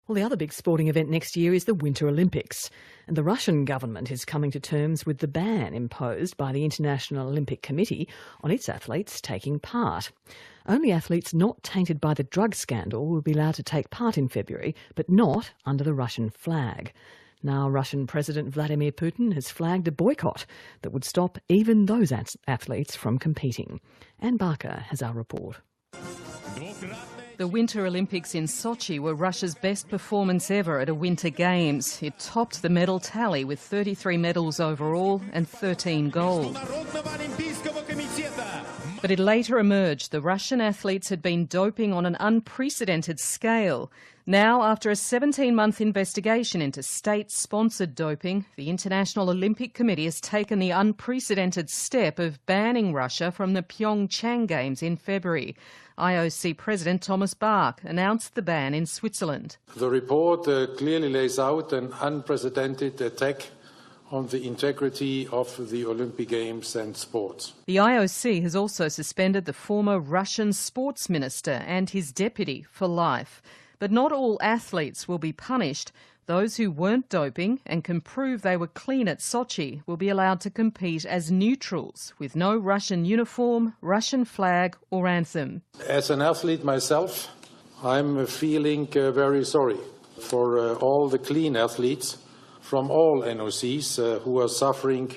Well, the other big sporting event next year is the Winter Olympics, and the Russian government is coming to terms with the ban imposed by the International Olympic Committee on its athletes taking part. Only athletes not tainted by the drug scandal will be allowed to take part in February, but not under the Russian flag. Now, Russian President Vladimir Putin has flagged a boycott that would stop even those athletes from competing. Anne Barker has our report. The Winter Olympics in Sochi were Russia's best performance ever at a Winter Games. It topped the medal tally with 33 medals overall and 13 gold. But it later emerged the Russian athletes had been doping on an unprecedented scale. Now, after a 17-month investigation into state-sponsored doping, the International Olympic Committee has taken the unprecedented step of banning Russia from the Pyeongchang Games in February. IOC President Thomas Bach announced the ban in Switzerland. The report clearly lays out an unprecedented attack on the integrity of the Olympic Games and sports. The IOC has also suspended the former Russian sports minister and his deputy for life. But not all athletes will be punished. Those who weren't doping and can prove they were clean at Sochi will be allowed to compete as neutrals with no Russian uniform, Russian flag or anthem. As an athlete myself, I'm feeling very sorry for all the clean athletes from all NOCs who are suffering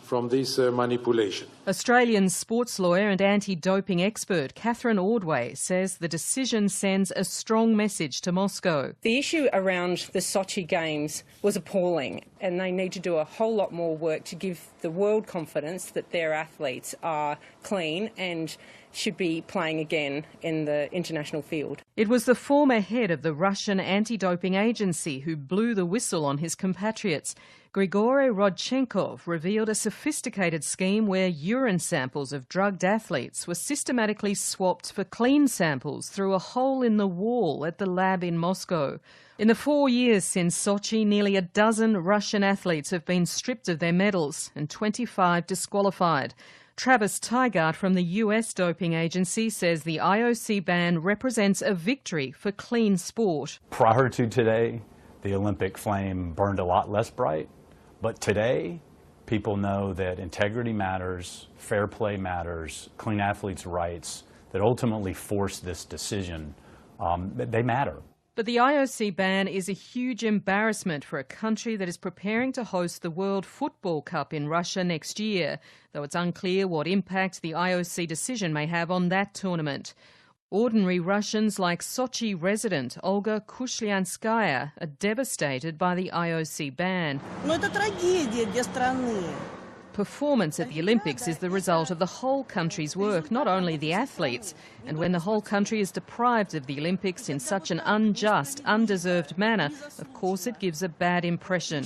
from this manipulation. Australian sports lawyer and anti-doping expert Catherine Ordway says the decision sends a strong message to Moscow. The issue around the Sochi Games was appalling, and they need to do a whole lot more work to give the world confidence that their athletes are clean and should be playing again in the international field. It was the former head of the Russian anti-doping agency who blew the whistle on his compatriots. Grigory Rodchenkov revealed a sophisticated scheme where urine samples of drugged athletes were systematically swapped for clean samples through a hole in the wall at the lab in Moscow. In the 4 years since Sochi, nearly a dozen Russian athletes have been stripped of their medals and 25 disqualified. Travis Tygart from the US doping agency says the IOC ban represents a victory for clean sport. Prior to today, the Olympic flame burned a lot less bright, but today people know that integrity matters, fair play matters, clean athletes' rights that ultimately force this decision, they matter. But the IOC ban is a huge embarrassment for a country that is preparing to host the World Football Cup in Russia next year, though it's unclear what impact the IOC decision may have on that tournament. Ordinary Russians like Sochi resident Olga Kushlyanskaya are devastated by the IOC ban. Performance at the Olympics is the result of the whole country's work, not only the athletes. And when the whole country is deprived of the Olympics in such an unjust, undeserved manner, of course it gives a bad impression.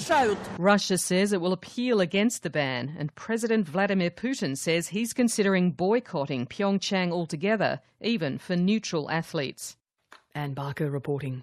Russia says it will appeal against the ban, and President Vladimir Putin says he's considering boycotting Pyeongchang altogether, even for neutral athletes. Anne Barker reporting.